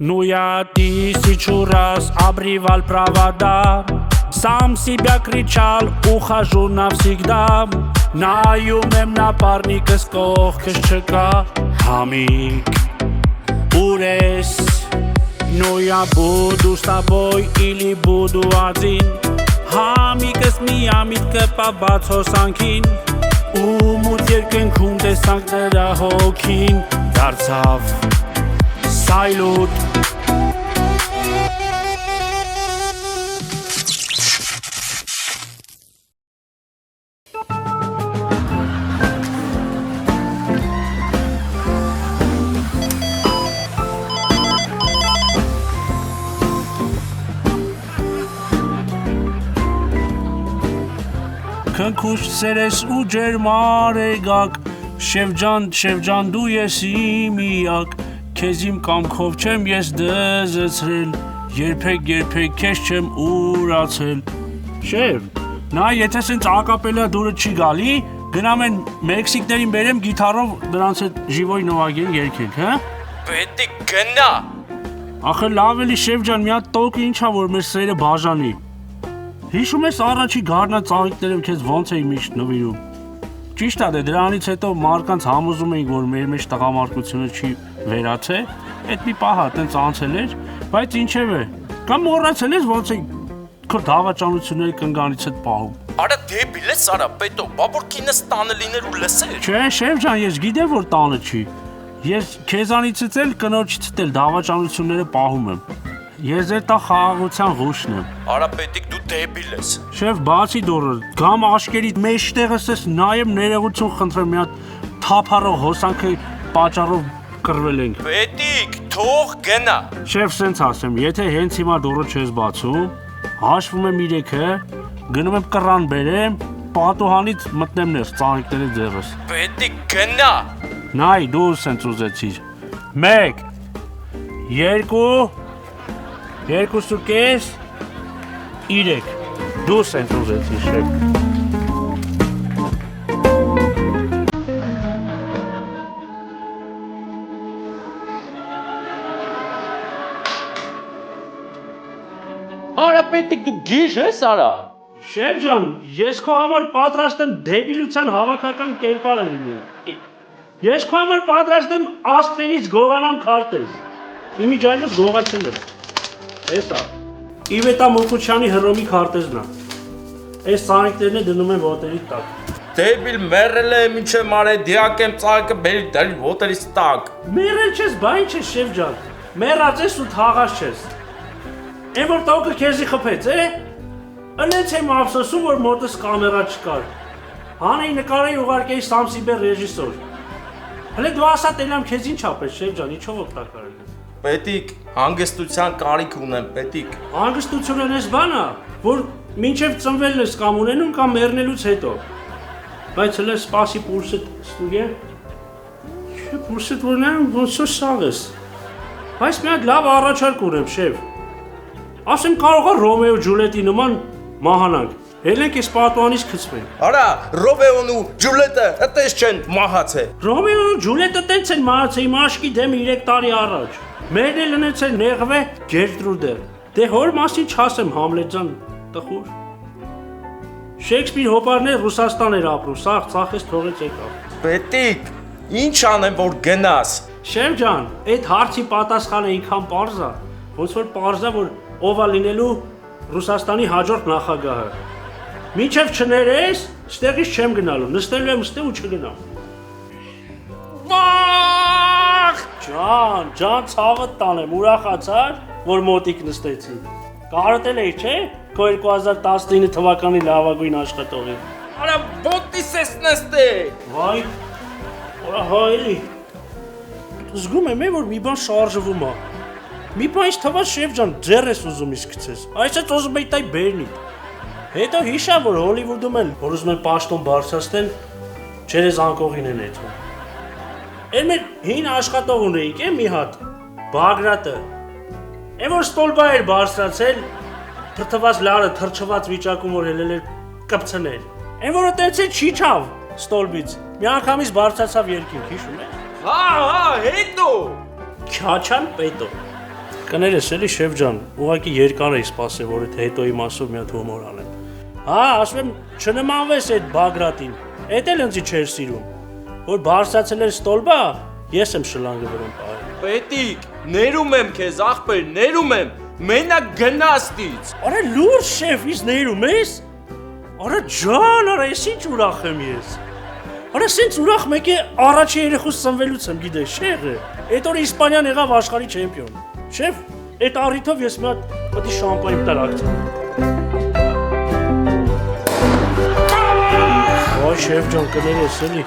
Ну я тысячу раз обрывал провода, сам себя кричал, ухожу навсегда. Նայում напарникս կողքս չկա, Համիկ, ուր ես, ну я буду с тобой или буду один. Համիկս միամիտ կպաբաց հոսանքին, ու մութ երկնքում տեսանք նրա հոգին, դարձավ սայլուտ. Քնքուշ սերես ու ջերմար էգակ, Շևջան դու ես իմ միակ, Քեզ իմ կամքով չեմ ես դզեցրել, Երբեք քեզ չեմ ուրացել. Շև, նա եթե սենց ակապելա դուրը չի գալի, գնամ են մեքսիկներին բերեմ գիթարով դրանց հետ ժիվոյ նվագեն երկենք, հա? Պետք գնա։ Ախը լավ էլի Շևջան, մի հատ տոկը ինչա որ մեր սերը բաժանի։ Հիշում ես առաջի գարնա ծաղիկներով քեզ ոնց էի միշտ նվիրում։ Ճիշտ է, դրանից հետո մարդկանց համոզում էինք, որ մեր մեջ տղամարդկությունը չի վերացել, այդ մի պահ այտենց անցել էր, բայց ինչևէ, կամ մոռացել ես ոնց է քո դավաճանությունների կնգանից հետ պահում։ Արա դեբիլ ես արա, պետո, բաբորքինս տանը լիներ ու լսեր։ Չէ, Շևջան, ես գիտեմ, որ տանը չի։ Ես քեզանիցից էլ կնոջից էլ դավաճանությունները պահում եմ։ Ես էլ տա խաղաղության ղուշն եմ։ Արա պետք դու դեբիլ ես։ Շեվ բացի դուրը, գամ աշկերիդ մեջտեղս ես նայեմ ներողություն խնդրեմ մի հատ թափառող հոսանքի պատճառով կռվել ենք։ Պետք թող գնա։ Շեվ սենց ասեմ, եթե հենց հիմա դուրը չես բացում, հաշվում եմ 3-ը, գնում եմ կռան բերեմ, պատուհանից մտնեմ ներս ծաղիկների ձևս։ Պետք գնա։ Նայ, դու սենց ուզեցիր։ 1 2 2.5 3 դու սենց ուզեցիր Շև։ Արա պետք դու գիժ ես արա։ Շև ջան, ես քո համար պատրաստ եմ դեբիլության հավաքական կերպարը լինել։ Ես քո համար պատրաստ եմ աստղերից գողանամ քարտեզ։ Իմիջայլոց գողացել եմ։ Էսա։ Իվետա Մոկուչյանի հռոմի քարտեզն է։ Այս ծաղիկներն դնում են ոտերի տակ։ Դեբիլ մեռել է ինչե մարեդիակ եմ ծաղիկը բերի դարի ոտերից տակ։ Մեռել չես, բա ինչ ես Շև ջան։ Մեռած ես ու թաղած չես։ Էն որ տոկը քեզի խփեց, Ընենց եմ ափսոսում, որ մոտս կամերա չկար։ Հանեի նկարեի ուղարկեի Սամսիբեր ռեժիսոր։ Հələ դու ասա տենամ քեզ ինչ ապես, Շև ջան, ինչով օգտակար է։ Պետք հանգստության կարիք ունեմ, պետք։ Հանգստությունն էս բանա, որ մինչև ծնվելն ես կամ ունենում կամ մեռնելուց հետո։ Բայց հələ սպասի պուրսդ ստուգե։ Չէ, պուրսդ որ նայում ոնց որ սաղ ես։ Բայց մի հատ լավ առաջարկ ունեմ, Շև։ Ասեմ կարող է Ռոմեո Ջուլիետի նման մահանանք։ Ելենք այս պատուհանից գցվենք։ Արա, Ռոմեոն ու Ջուլիետը այդպես չեն մահացել։ Ռոմեոն ու Ջուլիետը տենց են մահացել իմ աշկի դեմ 3 տարի առաջ։ Մերն էլ ընեց են նեղվե Գերտրուդը։ Դե հոր մասին չասեմ Համլետ ջան, տխուր։ Շեքսպիր հոպարներ Ռուսաստան էր ապրում, սաղ ծախես թողեց եկավ։ Պետք, ինչ անեմ որ գնաս։ Շև ջան, այդ հարցի պատասխանը ինքան պարզ է, ոնց որ պարզ է, որ ով է լինելու Ռուսաստանի հաջորդ նախագահը։ Մինչև չներես, ստեղից չեմ գնալու, նստելու եմ ստեղ ու չգնամ։ Վախ! Ջան, ցավդ տանեմ, ուրախացար, որ մոտիկ նստեցի։ Կարոտել էի, չէ՞, քո 2019 թվականի լավագույն աշխատողին։ Արա, ոտիս ես նստե։ Վայ, որա հայելի։ Զգում եմ, որ մի բան շարժվում է։ Մի բան ինձ թվաց Շև ջան, ձեռ ես ուզում իսկ գցես։ Այսպես ուզում էի տայ բերնի։ Հետո հիշա, որ Հոլիվուդում էլ, որ ուզում են պաշտոն բարձրացնել, չերես անկողին են էթում։ Էլ մեր հին աշխատող ունեինք, մի հատ, Բագրատը։ Էն որ ստոլբա էր բարձրացել, թրթված լարը թրջված վիճակում որ հելել էր կպցնել։ Էն որը տենց է չիջավ ստոլբից, մի անգամից բարձրացավ երկինք, հիշում ես։ Հա, հետո։ Քյաչան պետո։ Կներես էլի շեֆ ջան, ուղղակի երկար էի սպասել, որ այդ հետոյի մասով մի հատ հումոր անեմ։ Հա, ասում եմ, չնմանվես այդ Բագրատին։ Էդ էլ ինձ չէր սիրում։ Որ բարձրացել էր ստոլբա, ես եմ շլանգը վրում պահել։ Պետիկ, ներում եմ քեզ, ախպեր, ներում եմ։ Մենակ գնաստից։ Արա լուրջ շեֆ, իս ներում ես։ Արա ջան, արա ես ինչ ուրախ եմ ես։ Արա սենց ուրախ մեկ է առաջի երեխուս ծնվելուց եմ գիտես, շեղը։ Այդ օրը Իսպանիան եղավ աշխարհի չեմպիոն։ Շեֆ, այդ առիթով ես մի հատ պետք է շամպայն տարակցեմ։ Այ շեֆ ջան, կներես էլի։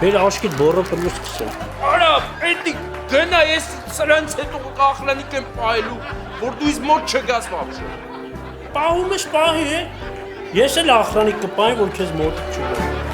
Բեր աշկիդ բոռը պլյուս սկսել։ Արա, պետիկ, գնա ես սրանց հետո ախլանիկ եմ պահելու, որ դու ինձ մոտ չգաս մապշը։ Պահում ես պահի է։ Ես էլ ախրանիկ կպահեմ, որ քեզ մոտ չգա։